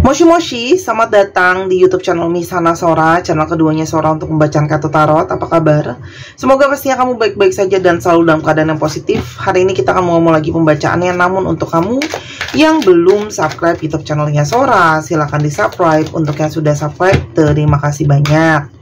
Moshi Moshi, selamat datang di YouTube channel Misana Sora, channel keduanya Sora untuk membacakan kartu tarot. Apa kabar? Semoga pastinya kamu baik-baik saja dan selalu dalam keadaan yang positif. Hari ini kita akan ngomong lagi pembacaannya, namun untuk kamu yang belum subscribe YouTube channelnya Sora, silahkan di subscribe. Untuk yang sudah subscribe, terima kasih banyak.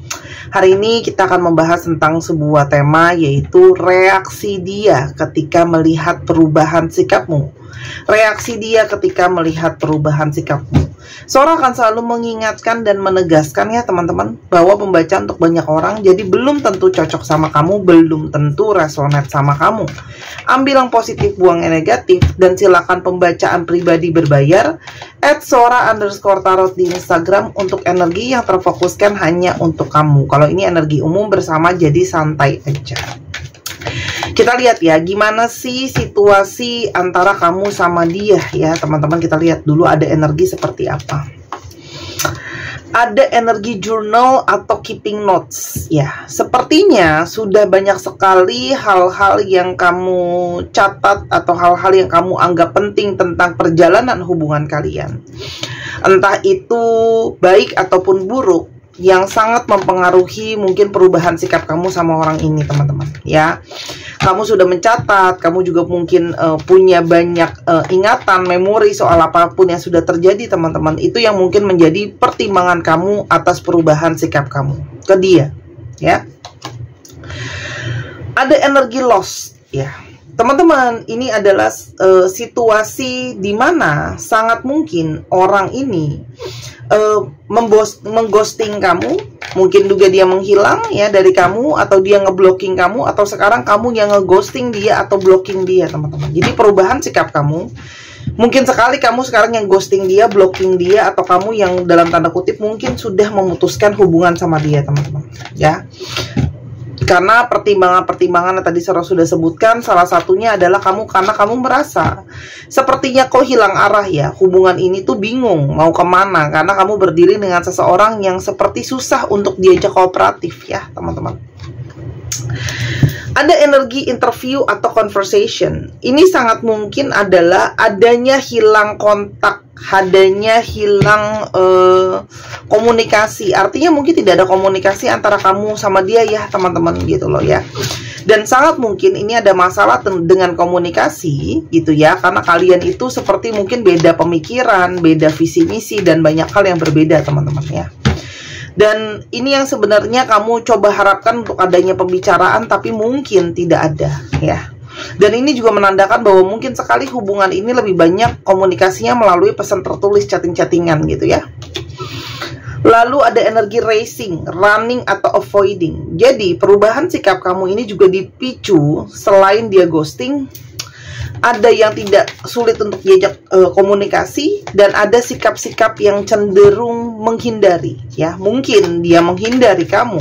Hari ini kita akan membahas tentang sebuah tema, yaitu reaksi dia ketika melihat perubahan sikapmu. Reaksi dia ketika melihat perubahan sikapmu. Sora akan selalu mengingatkan dan menegaskan ya teman-teman, bahwa pembacaan untuk banyak orang, jadi belum tentu cocok sama kamu, belum tentu resonate sama kamu. Ambil yang positif, buang yang negatif, dan silakan pembacaan pribadi berbayar @sora_tarot di Instagram untuk energi yang terfokuskan hanya untuk kamu. Kalau ini energi umum bersama, jadi santai aja. Kita lihat ya, gimana sih situasi antara kamu sama dia ya teman-teman. Kita lihat dulu ada energi seperti apa. Ada energi journal atau keeping notes ya. Sepertinya sudah banyak sekali hal-hal yang kamu catat atau hal-hal yang kamu anggap penting tentang perjalanan hubungan kalian. Entah itu baik ataupun buruk, yang sangat mempengaruhi mungkin perubahan sikap kamu sama orang ini teman-teman ya. Kamu sudah mencatat, kamu juga mungkin punya banyak ingatan, memori soal apapun yang sudah terjadi teman-teman. Itu yang mungkin menjadi pertimbangan kamu atas perubahan sikap kamu ke dia ya. Ada energi loss ya teman-teman. Ini adalah situasi di mana sangat mungkin orang ini mengghosting kamu. Mungkin juga dia menghilang ya dari kamu, atau dia ngeblocking kamu, atau sekarang kamu yang ngeghosting dia atau blocking dia teman-teman. Jadi perubahan sikap kamu, mungkin sekali kamu sekarang yang ghosting dia, blocking dia, atau kamu yang dalam tanda kutip mungkin sudah memutuskan hubungan sama dia teman-teman ya. Karena pertimbangan-pertimbangan yang tadi Sora sudah sebutkan, salah satunya adalah karena kamu merasa sepertinya kok hilang arah ya. Hubungan ini tuh bingung mau kemana, karena kamu berdiri dengan seseorang yang seperti susah untuk diajak kooperatif ya teman-teman. Ada energi interview atau conversation. Ini sangat mungkin adalah adanya hilang kontak, adanya hilang komunikasi. Artinya mungkin tidak ada komunikasi antara kamu sama dia ya teman-teman gitu loh ya. Dan sangat mungkin ini ada masalah dengan komunikasi gitu ya, karena kalian itu seperti mungkin beda pemikiran, beda visi misi, dan banyak hal yang berbeda teman-teman ya. Dan ini yang sebenarnya kamu coba harapkan untuk adanya pembicaraan, tapi mungkin tidak ada ya. Dan ini juga menandakan bahwa mungkin sekali hubungan ini lebih banyak komunikasinya melalui pesan tertulis, chatting-chattingan gitu ya. Lalu ada energi racing, running atau avoiding. Jadi perubahan sikap kamu ini juga dipicu, selain dia ghosting, ada yang tidak sulit untuk diajak komunikasi, dan ada sikap-sikap yang cenderung menghindari ya. Mungkin dia menghindari kamu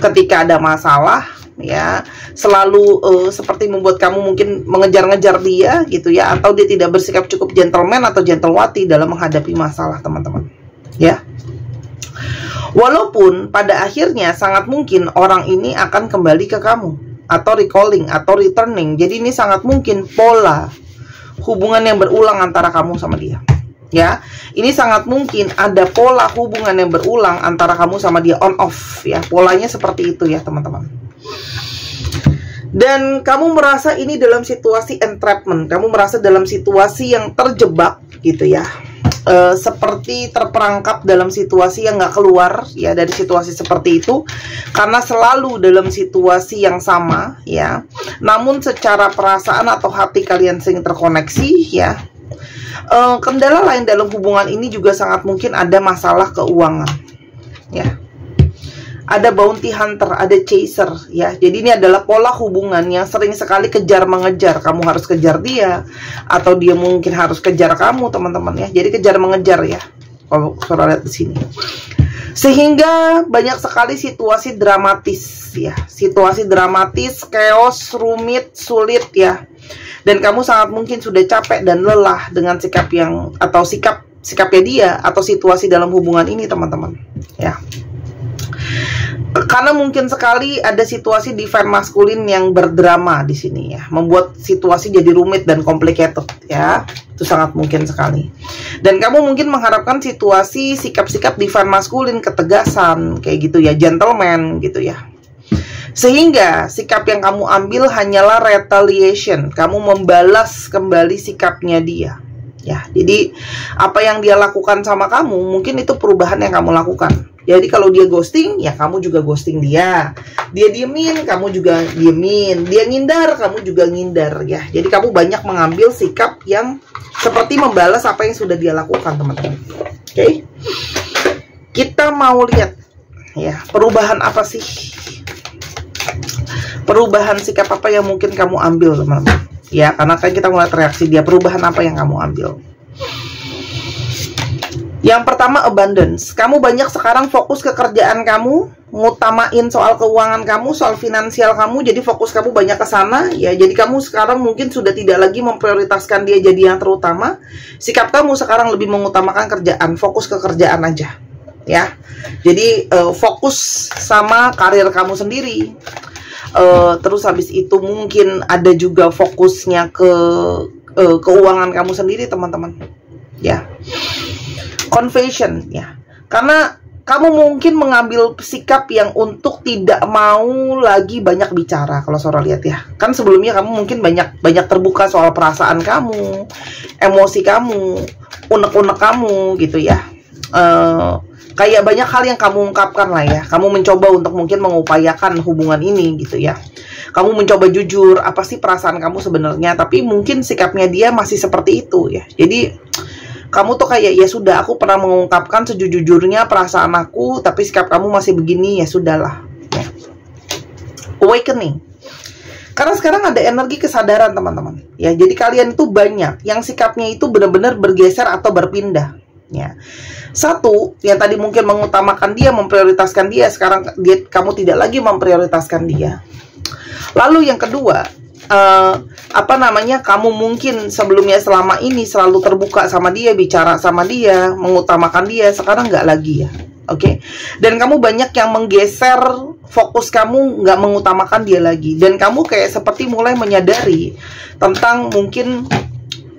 ketika ada masalah ya, selalu seperti membuat kamu mungkin mengejar-ngejar dia gitu ya, atau dia tidak bersikap cukup gentleman atau gentlewati dalam menghadapi masalah teman-teman ya. Walaupun pada akhirnya sangat mungkin orang ini akan kembali ke kamu, atau recalling atau returning. Jadi ini sangat mungkin pola hubungan yang berulang antara kamu sama dia ya. Ini sangat mungkin ada pola hubungan yang berulang antara kamu sama dia, on off ya. Polanya seperti itu ya teman-teman. Dan kamu merasa ini dalam situasi entrapment, kamu merasa dalam situasi yang terjebak gitu ya. Seperti terperangkap dalam situasi yang nggak keluar ya dari situasi seperti itu, karena selalu dalam situasi yang sama ya. Namun secara perasaan atau hati kalian sering terkoneksi ya. Kendala lain dalam hubungan ini juga sangat mungkin ada masalah keuangan ya. Ada bounty hunter, ada chaser ya. Jadi ini adalah pola hubungan yang sering sekali kejar mengejar. Kamu harus kejar dia, atau dia mungkin harus kejar kamu teman-teman ya. Jadi kejar mengejar ya, kalau Sora lihat di sini. Sehingga banyak sekali situasi dramatis ya. Situasi dramatis, chaos, rumit, sulit ya. Dan kamu sangat mungkin sudah capek dan lelah dengan sikap yang, atau sikapnya dia, atau situasi dalam hubungan ini teman-teman ya. Karena mungkin sekali ada situasi divine maskulin yang berdrama di sini ya, membuat situasi jadi rumit dan complicated ya. Itu sangat mungkin sekali. Dan kamu mungkin mengharapkan situasi sikap-sikap divine maskulin, ketegasan kayak gitu ya, gentleman gitu ya. Sehingga sikap yang kamu ambil hanyalah retaliation, kamu membalas kembali sikapnya dia. Ya, jadi apa yang dia lakukan sama kamu, mungkin itu perubahan yang kamu lakukan. Jadi kalau dia ghosting, ya kamu juga ghosting dia. Dia diemin, kamu juga diemin. Dia ngindar, kamu juga ngindar ya. Jadi kamu banyak mengambil sikap yang seperti membalas apa yang sudah dia lakukan, teman-teman. Oke. Kita mau lihat ya, perubahan apa sih? Perubahan sikap apa yang mungkin kamu ambil, teman-teman? Ya, karena kan kita mulai reaksi dia. Perubahan apa yang kamu ambil? Yang pertama, abundance. Kamu banyak sekarang fokus ke kerjaan kamu, ngutamain soal keuangan kamu, soal finansial kamu. Jadi fokus kamu banyak ke sana ya. Jadi kamu sekarang mungkin sudah tidak lagi memprioritaskan dia jadi yang terutama. Sikap kamu sekarang lebih mengutamakan kerjaan, fokus ke kerjaan aja. Ya. Jadi fokus sama karir kamu sendiri. Terus habis itu mungkin ada juga fokusnya ke keuangan kamu sendiri, teman-teman. Ya. Confession ya. Karena kamu mungkin mengambil sikap yang untuk tidak mau lagi banyak bicara, kalau Sora lihat ya. Kan sebelumnya kamu mungkin banyak terbuka soal perasaan kamu, emosi kamu, unek-unek kamu gitu ya. Kayak banyak hal yang kamu ungkapkan lah ya. Kamu mencoba untuk mungkin mengupayakan hubungan ini gitu ya. Kamu mencoba jujur, apa sih perasaan kamu sebenarnya. Tapi mungkin sikapnya dia masih seperti itu ya. Jadi kamu tuh kayak, ya sudah, aku pernah mengungkapkan sejujurnya perasaan aku, tapi sikap kamu masih begini, ya sudahlah ya. Awakening. Karena sekarang ada energi kesadaran, teman-teman ya. Jadi kalian itu banyak yang sikapnya itu benar-benar bergeser atau berpindah ya. Satu, yang tadi mungkin mengutamakan dia, memprioritaskan dia, sekarang kamu tidak lagi memprioritaskan dia. Lalu yang kedua, kamu mungkin sebelumnya selama ini selalu terbuka sama dia, bicara sama dia, mengutamakan dia, sekarang nggak lagi ya. Oke. Dan kamu banyak yang menggeser fokus kamu, nggak mengutamakan dia lagi. Dan kamu kayak seperti mulai menyadari tentang mungkin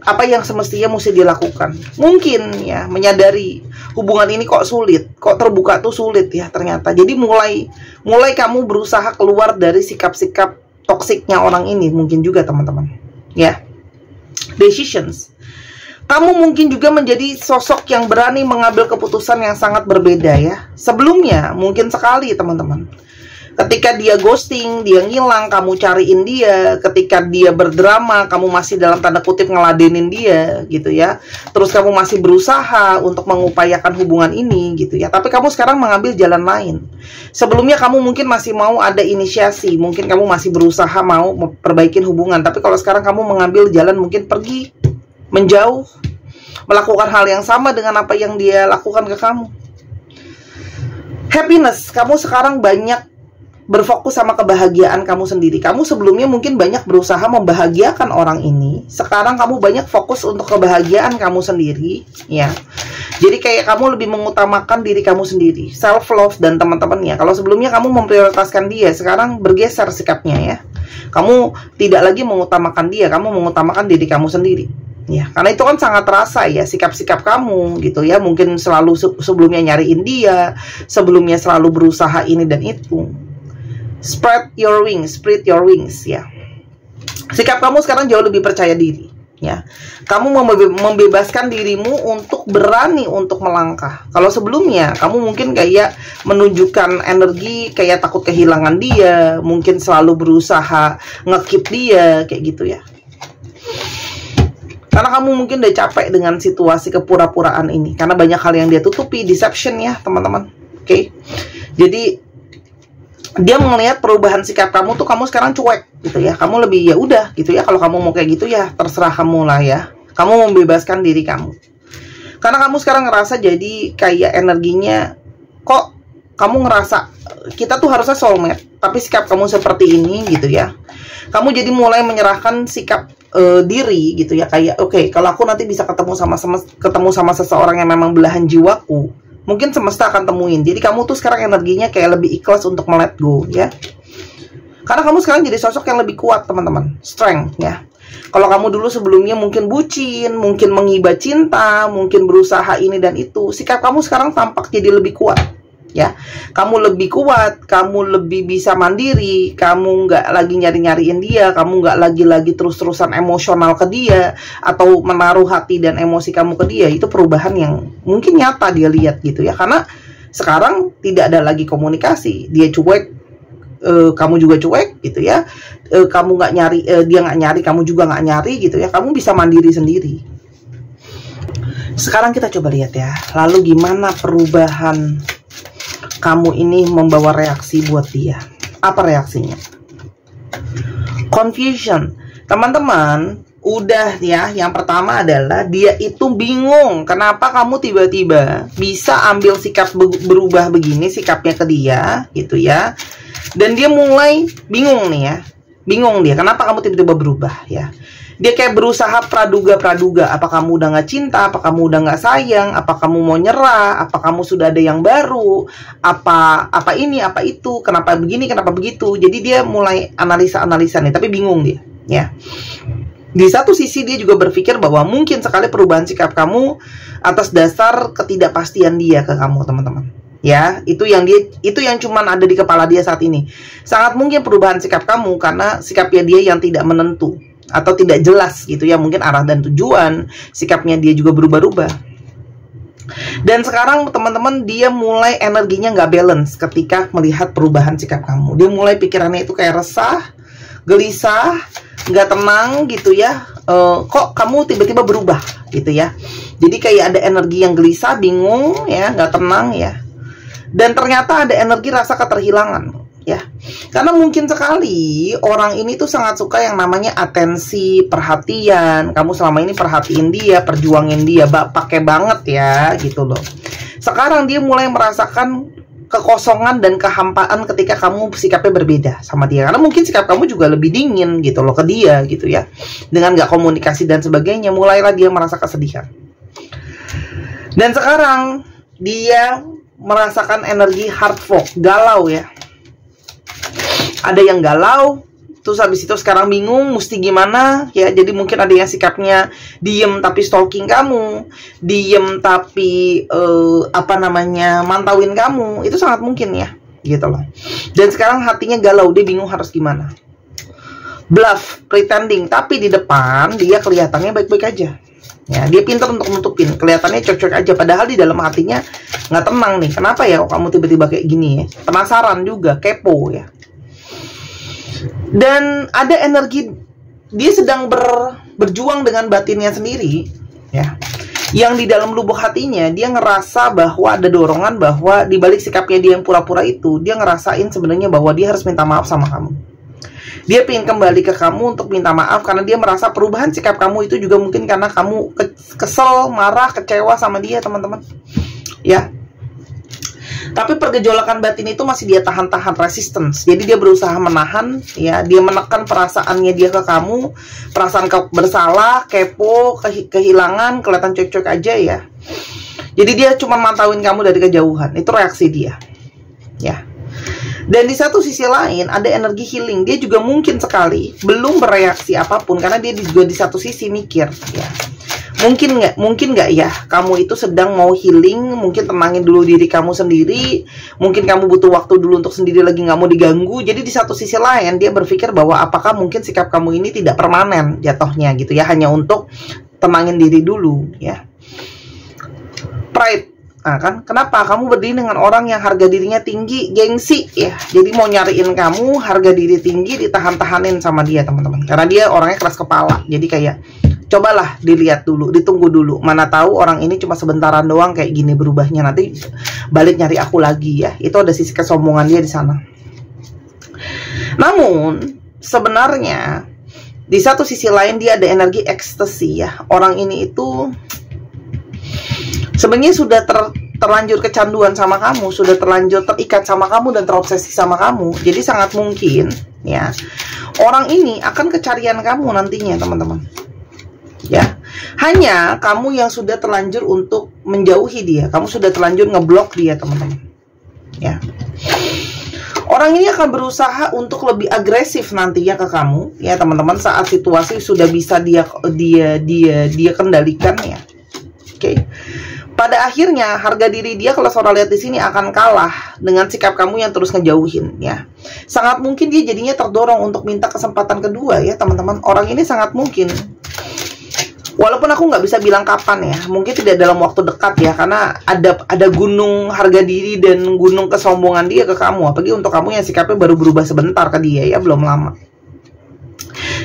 apa yang semestinya mesti dilakukan. Mungkin ya, menyadari hubungan ini kok sulit, kok terbuka tuh sulit ya ternyata. Jadi mulai kamu berusaha keluar dari sikap-sikap toksiknya orang ini, mungkin juga teman-teman ya. Decisions. Kamu mungkin juga menjadi sosok yang berani mengambil keputusan yang sangat berbeda ya. Sebelumnya mungkin sekali teman-teman, ketika dia ghosting, dia ngilang, kamu cariin dia. Ketika dia berdrama, kamu masih dalam tanda kutip ngeladenin dia gitu ya. Terus kamu masih berusaha untuk mengupayakan hubungan ini gitu ya. Tapi kamu sekarang mengambil jalan lain. Sebelumnya kamu mungkin masih mau ada inisiasi, mungkin kamu masih berusaha mau memperbaiki hubungan. Tapi kalau sekarang kamu mengambil jalan mungkin pergi, menjauh, melakukan hal yang sama dengan apa yang dia lakukan ke kamu. Happiness, kamu sekarang banyak berfokus sama kebahagiaan kamu sendiri. Kamu sebelumnya mungkin banyak berusaha membahagiakan orang ini. Sekarang kamu banyak fokus untuk kebahagiaan kamu sendiri ya. Jadi kayak kamu lebih mengutamakan diri kamu sendiri, self love dan teman-temannya. Kalau sebelumnya kamu memprioritaskan dia, sekarang bergeser sikapnya ya. Kamu tidak lagi mengutamakan dia, kamu mengutamakan diri kamu sendiri ya. Karena itu kan sangat terasa ya, sikap-sikap kamu gitu ya. Mungkin selalu sebelumnya nyariin dia, sebelumnya selalu berusaha ini dan itu. Spread your wings ya. Sikap kamu sekarang jauh lebih percaya diri ya. Kamu membebaskan dirimu untuk berani untuk melangkah. Kalau sebelumnya kamu mungkin kayak menunjukkan energi kayak takut kehilangan dia, mungkin selalu berusaha nge-keep dia kayak gitu ya. Karena kamu mungkin udah capek dengan situasi kepura-puraan ini, karena banyak hal yang dia tutupi, deception ya teman-teman. Oke. Jadi dia melihat perubahan sikap kamu tuh, kamu sekarang cuek gitu ya. Kamu lebih ya udah gitu ya, kalau kamu mau kayak gitu ya terserah kamu lah ya. Kamu membebaskan diri kamu. Karena kamu sekarang ngerasa jadi kayak energinya, kok kamu ngerasa kita tuh harusnya soulmate, tapi sikap kamu seperti ini gitu ya. Kamu jadi mulai menyerahkan sikap diri gitu ya, kayak oke, kalau aku nanti bisa ketemu sama seseorang yang memang belahan jiwaku, mungkin semesta akan temuin. Jadi kamu tuh sekarang energinya kayak lebih ikhlas untuk let go ya. Karena kamu sekarang jadi sosok yang lebih kuat teman-teman, strength ya. Kalau kamu dulu sebelumnya mungkin bucin, mungkin menghibah cinta, mungkin berusaha ini dan itu, sikap kamu sekarang tampak jadi lebih kuat ya. Kamu lebih kuat, kamu lebih bisa mandiri, kamu nggak lagi nyari-nyariin dia, kamu nggak lagi terus-terusan emosional ke dia, atau menaruh hati dan emosi kamu ke dia. Itu perubahan yang mungkin nyata dia lihat gitu ya. Karena sekarang tidak ada lagi komunikasi, dia cuek, kamu juga cuek gitu ya, kamu nggak nyari, dia nggak nyari, kamu juga nggak nyari gitu ya, kamu bisa mandiri sendiri. Sekarang kita coba lihat ya, lalu gimana perubahan kamu ini membawa reaksi buat dia. Apa reaksinya? Confusion, teman-teman. Udah ya, yang pertama adalah dia itu bingung kenapa kamu tiba-tiba bisa ambil sikap berubah begini sikapnya ke dia gitu ya. Dan dia mulai bingung nih ya. Bingung dia, kenapa kamu tiba-tiba berubah ya. Dia kayak berusaha praduga, apa kamu udah gak cinta, apa kamu udah gak sayang, apa kamu mau nyerah, apa kamu sudah ada yang baru, apa ini, apa itu, kenapa begini, kenapa begitu. Jadi dia mulai analisa-analisa nih, tapi bingung dia ya. Di satu sisi dia juga berpikir bahwa mungkin sekali perubahan sikap kamu atas dasar ketidakpastian dia ke kamu, teman-teman. Ya, itu yang cuman ada di kepala dia saat ini. Sangat mungkin perubahan sikap kamu karena sikapnya dia yang tidak menentu atau tidak jelas gitu ya, mungkin arah dan tujuan, sikapnya dia juga berubah-ubah. Dan sekarang teman-teman, dia mulai energinya nggak balance ketika melihat perubahan sikap kamu. Dia mulai pikirannya itu kayak resah, gelisah, nggak tenang gitu ya. Kok kamu tiba-tiba berubah gitu ya. Jadi kayak ada energi yang gelisah, bingung ya, nggak tenang ya. Dan ternyata ada energi rasa keterhilangan ya. Karena mungkin sekali orang ini tuh sangat suka yang namanya atensi, perhatian. Kamu selama ini perhatiin dia, perjuangin dia, pakai banget ya gitu loh. Sekarang dia mulai merasakan kekosongan dan kehampaan ketika kamu sikapnya berbeda sama dia. Karena mungkin sikap kamu juga lebih dingin gitu loh ke dia gitu ya. Dengan gak komunikasi dan sebagainya, mulailah dia merasa kesedihan. Dan sekarang dia merasakan energi hard fog, galau ya. Ada yang galau, terus habis itu sekarang bingung mesti gimana ya. Jadi mungkin ada yang sikapnya diem tapi stalking kamu, diem tapi mantauin kamu. Itu sangat mungkin ya gitu loh. Dan sekarang hatinya galau, dia bingung harus gimana. Bluff, pretending, tapi di depan dia kelihatannya baik-baik aja ya. Dia pintar untuk nutupin, kelihatannya cocok aja, padahal di dalam hatinya nggak tenang nih. Kenapa ya kok kamu tiba-tiba kayak gini ya? Penasaran juga, kepo ya. Dan ada energi dia sedang berjuang dengan batinnya sendiri ya. Yang di dalam lubuk hatinya dia ngerasa bahwa ada dorongan bahwa di balik sikapnya dia yang pura-pura itu, dia ngerasain sebenarnya bahwa dia harus minta maaf sama kamu. Dia pengen kembali ke kamu untuk minta maaf karena dia merasa perubahan sikap kamu itu juga mungkin karena kamu kesel, marah, kecewa sama dia, teman-teman. Ya. Tapi pergejolakan batin itu masih dia tahan-tahan, resistance. Jadi dia berusaha menahan, ya, dia menekan perasaannya dia ke kamu, perasaan bersalah, kepo, kehilangan, kelihatan cocok aja ya. Jadi dia cuma mantauin kamu dari kejauhan. Itu reaksi dia. Ya. Dan di satu sisi lain ada energi healing. Dia juga mungkin sekali belum bereaksi apapun karena dia juga di satu sisi mikir ya. Mungkin nggak ya kamu itu sedang mau healing, mungkin tenangin dulu diri kamu sendiri, mungkin kamu butuh waktu dulu untuk sendiri lagi, nggak mau diganggu. Jadi di satu sisi lain dia berpikir bahwa apakah mungkin sikap kamu ini tidak permanen jatuhnya gitu ya, hanya untuk tenangin diri dulu ya. Pride. Nah kan, kenapa kamu berdiri dengan orang yang harga dirinya tinggi, gengsi ya. Jadi mau nyariin kamu, harga diri tinggi, ditahan-tahanin sama dia, teman-teman. Karena dia orangnya keras kepala. Jadi kayak cobalah dilihat dulu, ditunggu dulu. Mana tahu orang ini cuma sebentaran doang kayak gini berubahnya, nanti balik nyari aku lagi ya. Itu ada sisi kesombongan dia di sana. Namun sebenarnya di satu sisi lain dia ada energi ekstasi ya. Orang ini itu sebenarnya sudah terlanjur kecanduan sama kamu, sudah terlanjur terikat sama kamu dan terobsesi sama kamu. Jadi sangat mungkin ya orang ini akan kecarian kamu nantinya, teman-teman. Ya, Hanya kamu yang sudah terlanjur untuk menjauhi dia, kamu sudah terlanjur ngeblok dia, teman-teman. Ya. Orang ini akan berusaha untuk lebih agresif nantinya ke kamu, ya teman-teman, saat situasi sudah bisa dia kendalikan, ya. Oke. Pada akhirnya harga diri dia, kalau Sora lihat di sini, akan kalah dengan sikap kamu yang terus ngejauhin, ya. Sangat mungkin dia jadinya terdorong untuk minta kesempatan kedua, ya teman-teman. Orang ini sangat mungkin. Walaupun aku nggak bisa bilang kapan, ya, mungkin tidak dalam waktu dekat, ya, karena ada gunung harga diri dan gunung kesombongan dia ke kamu, apalagi untuk kamu yang sikapnya baru berubah sebentar ke dia, ya, belum lama.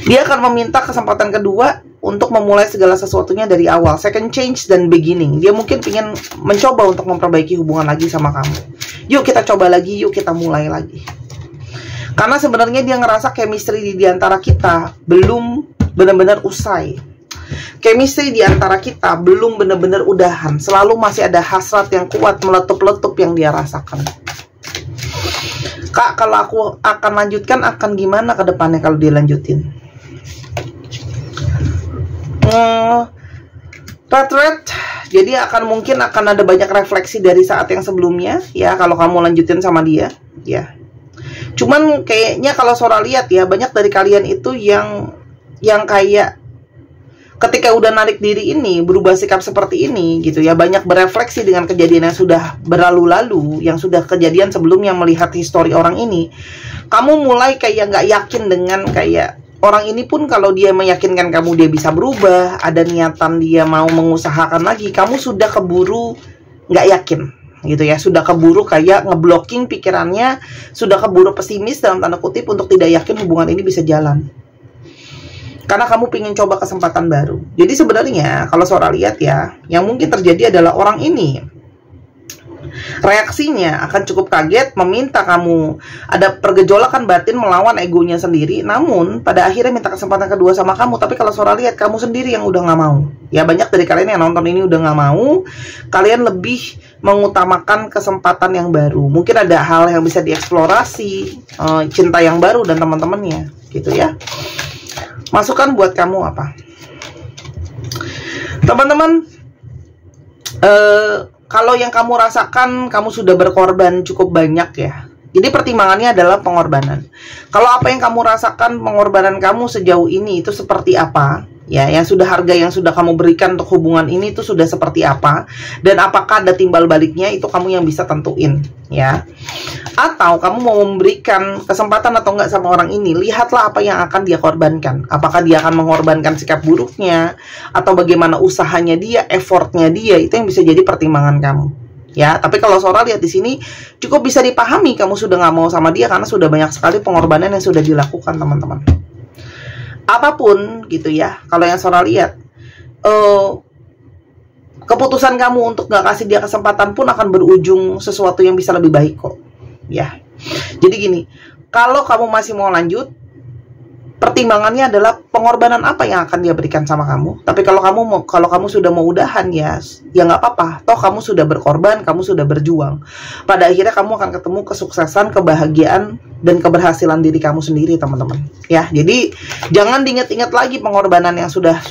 Dia akan meminta kesempatan kedua untuk memulai segala sesuatunya dari awal, second change dan beginning. Dia mungkin ingin mencoba untuk memperbaiki hubungan lagi sama kamu. Yuk kita coba lagi, yuk kita mulai lagi. Karena sebenarnya dia ngerasa chemistry di antara kita belum benar-benar usai. Chemistry di antara kita belum benar-benar udahan. Selalu masih ada hasrat yang kuat meletup-letup yang dia rasakan. Kak, kalau aku akan lanjutkan, akan gimana ke depannya kalau dia lanjutin? Red. Jadi mungkin akan ada banyak refleksi dari saat yang sebelumnya, ya, kalau kamu lanjutin sama dia, ya. Cuman kayaknya kalau Sora lihat, ya, banyak dari kalian itu yang kayak ketika udah narik diri ini, berubah sikap seperti ini, gitu ya, banyak berefleksi dengan kejadian yang sudah berlalu-lalu, yang sudah kejadian sebelumnya, melihat histori orang ini. Kamu mulai kayak nggak yakin dengan kayak orang ini pun kalau dia meyakinkan kamu dia bisa berubah, ada niatan dia mau mengusahakan lagi, kamu sudah keburu nggak yakin, gitu ya, sudah keburu kayak ngeblocking pikirannya, sudah keburu pesimis dalam tanda kutip untuk tidak yakin hubungan ini bisa jalan. Karena kamu pengen coba kesempatan baru. Jadi sebenarnya kalau Sora lihat, ya, yang mungkin terjadi adalah orang ini reaksinya akan cukup kaget, meminta kamu, ada pergejolakan batin melawan egonya sendiri, namun pada akhirnya minta kesempatan kedua sama kamu. Tapi kalau Sora lihat, kamu sendiri yang udah nggak mau. Ya, banyak dari kalian yang nonton ini udah nggak mau. Kalian lebih mengutamakan kesempatan yang baru. Mungkin ada hal yang bisa dieksplorasi, cinta yang baru dan teman-temannya, gitu ya. Masukan buat kamu apa? Teman-teman, kalau yang kamu rasakan, kamu sudah berkorban cukup banyak, ya. Jadi pertimbangannya adalah pengorbanan. Kalau apa yang kamu rasakan, pengorbanan kamu sejauh ini itu seperti apa? Ya, yang harga yang sudah kamu berikan untuk hubungan ini itu sudah seperti apa? Dan apakah ada timbal baliknya, itu kamu yang bisa tentuin, ya. Atau kamu mau memberikan kesempatan atau enggak sama orang ini, lihatlah apa yang akan dia korbankan. Apakah dia akan mengorbankan sikap buruknya, atau bagaimana usahanya dia, effortnya dia, itu yang bisa jadi pertimbangan kamu. Ya, tapi kalau Sora lihat di sini cukup bisa dipahami kamu sudah nggak mau sama dia karena sudah banyak sekali pengorbanan yang sudah dilakukan, teman-teman. Apapun, gitu ya, kalau yang Sora lihat, keputusan kamu untuk nggak kasih dia kesempatan pun akan berujung sesuatu yang bisa lebih baik kok, ya. Jadi gini, kalau kamu masih mau lanjut, pertimbangannya adalah pengorbanan apa yang akan dia berikan sama kamu. Tapi kalau kamu sudah mau udahan, ya nggak apa-apa. Toh kamu sudah berkorban, kamu sudah berjuang. Pada akhirnya kamu akan ketemu kesuksesan, kebahagiaan, dan keberhasilan diri kamu sendiri, teman-teman. Ya, jadi jangan diingat-ingat lagi pengorbanan yang sudah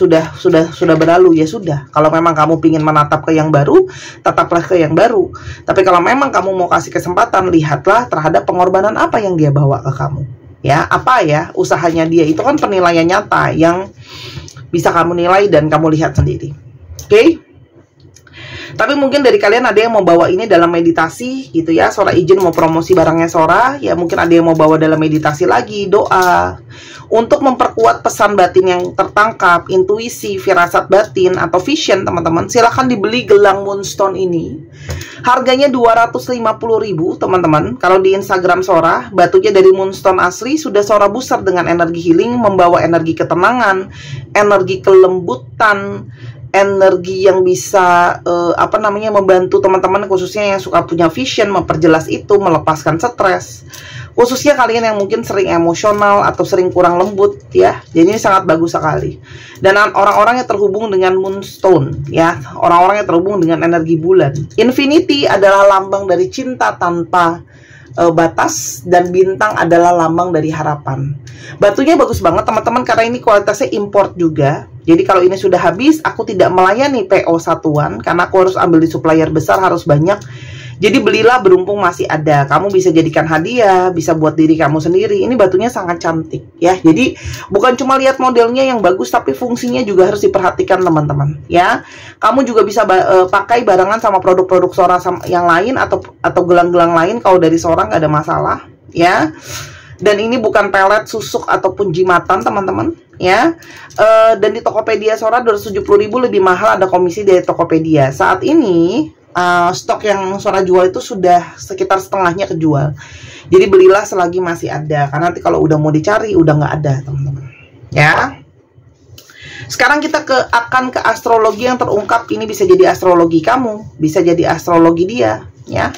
berlalu. Ya sudah. Kalau memang kamu ingin menatap ke yang baru, tetaplah ke yang baru. Tapi kalau memang kamu mau kasih kesempatan, lihatlah terhadap pengorbanan apa yang dia bawa ke kamu. Ya, apa ya usahanya dia, itu kan penilaian nyata yang bisa kamu nilai dan kamu lihat sendiri. Oke? Tapi mungkin dari kalian ada yang mau bawa ini dalam meditasi, gitu ya. Sora izin mau promosi barangnya Sora, ya mungkin ada yang mau bawa dalam meditasi lagi, doa untuk memperkuat pesan batin yang tertangkap, intuisi, firasat batin atau vision, teman-teman. Silahkan dibeli gelang Moonstone ini. Harganya 250.000, teman-teman. Kalau di Instagram Sora, batunya dari Moonstone asli, sudah Sora booster dengan energi healing, membawa energi ketenangan, energi kelembutan, energi yang bisa membantu teman-teman khususnya yang suka punya vision, memperjelas itu, melepaskan stres. Khususnya kalian yang mungkin sering emosional atau sering kurang lembut, ya. Jadi ini sangat bagus sekali. Dan orang-orang yang terhubung dengan Moonstone, ya, orang-orang yang terhubung dengan energi bulan. Infinity adalah lambang dari cinta tanpa batas, dan bintang adalah lambang dari harapan. Batunya bagus banget, teman-teman, karena ini kualitasnya import juga. Jadi kalau ini sudah habis, aku tidak melayani PO satuan karena aku harus ambil di supplier besar, harus banyak. Jadi belilah berhubung masih ada. Kamu bisa jadikan hadiah, bisa buat diri kamu sendiri. Ini batunya sangat cantik ya. Jadi bukan cuma lihat modelnya yang bagus, tapi fungsinya juga harus diperhatikan teman-teman ya. Kamu juga bisa pakai barengan sama produk-produk Sora yang lain atau gelang-gelang lain. Kalau dari Sora nggak ada masalah ya. Dan ini bukan pelet, susuk ataupun jimatan teman-teman ya. Dan di Tokopedia Sora 270.000 lebih mahal, ada komisi dari Tokopedia. Saat ini stok yang Sora jual itu sudah sekitar setengahnya kejual. Jadi belilah selagi masih ada, karena nanti kalau udah mau dicari udah nggak ada teman-teman ya. Sekarang kita akan ke astrologi yang terungkap. Ini bisa jadi astrologi kamu, bisa jadi astrologi dia ya.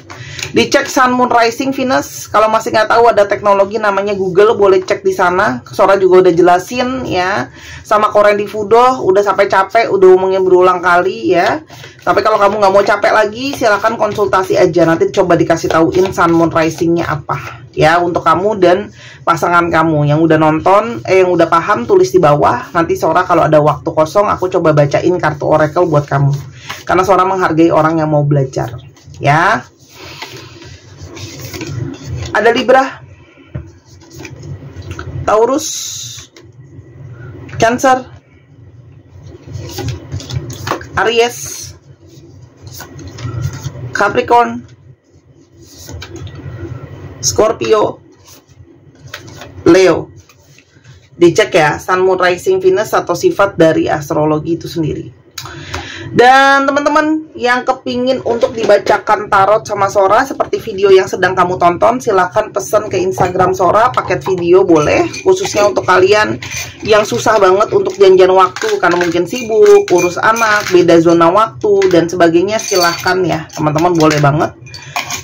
Dicek Sun, Moon, Rising, Venus. Kalau masih nggak tahu, ada teknologi namanya Google, boleh cek di sana. Sora juga udah jelasin ya, sama Koren di Fudo, udah sampai capek, udah ngomongin berulang kali ya. Tapi kalau kamu nggak mau capek lagi, silahkan konsultasi aja. Nanti coba dikasih tauin Sun, Moon, Rising-nya apa ya, untuk kamu dan pasangan kamu. Yang udah nonton, yang udah paham, tulis di bawah. Nanti Sora kalau ada waktu kosong, aku coba bacain kartu oracle buat kamu. Karena Sora menghargai orang yang mau belajar ya. Ada Libra, Taurus, Cancer, Aries, Capricorn, Scorpio, Leo. Dicek ya, Sun, Moon, Rising, Venus atau sifat dari astrologi itu sendiri. Dan teman-teman yang kepingin untuk dibacakan tarot sama Sora seperti video yang sedang kamu tonton, silahkan pesan ke Instagram Sora, paket video boleh. Khususnya untuk kalian yang susah banget untuk janjian waktu karena mungkin sibuk, urus anak, beda zona waktu dan sebagainya, silahkan ya teman-teman, boleh banget.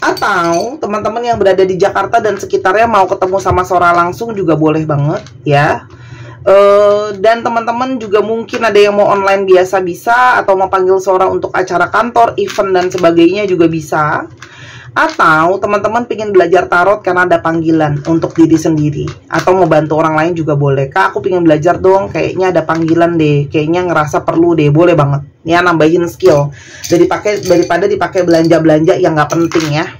Atau teman-teman yang berada di Jakarta dan sekitarnya mau ketemu sama Sora langsung juga boleh banget ya. Dan teman-teman juga mungkin ada yang mau online biasa bisa, atau mau panggil Sora untuk acara kantor, event dan sebagainya juga bisa. Atau teman-teman pengen belajar tarot karena ada panggilan untuk diri sendiri, atau mau bantu orang lain juga boleh. Kak, aku pengen belajar dong, kayaknya ada panggilan deh, kayaknya ngerasa perlu deh, boleh banget ya, nambahin skill daripada dipakai belanja-belanja yang nggak penting ya.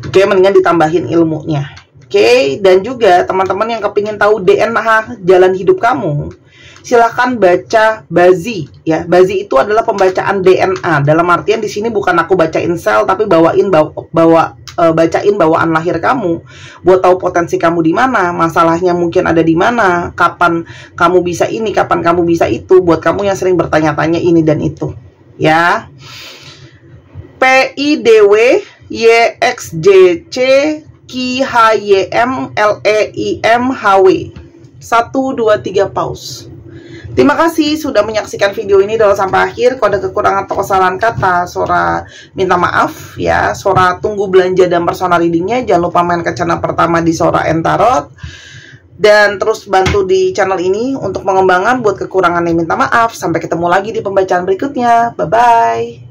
Oke, mendingan ditambahin ilmunya. Oke, dan juga teman-teman yang kepingin tahu DNA jalan hidup kamu, silahkan baca Bazi ya. Bazi itu adalah pembacaan DNA. Dalam artian di sini bukan aku bacain sel, tapi bacain bawaan lahir kamu, buat tahu potensi kamu di mana, masalahnya mungkin ada di mana, kapan kamu bisa ini, kapan kamu bisa itu, buat kamu yang sering bertanya-tanya ini dan itu ya. PIDW YXJC KHYM LEIM HW 1, 2, 3 pause. Terima kasih sudah menyaksikan video ini dari sampai akhir. Kalau ada kekurangan atau kesalahan kata, Sora minta maaf ya. Sora tunggu belanja dan personal readingnya. Jangan lupa main ke channel pertama di Sora and Tarot, dan terus bantu di channel ini untuk mengembangkan. Buat kekurangannya minta maaf. Sampai ketemu lagi di pembacaan berikutnya. Bye bye.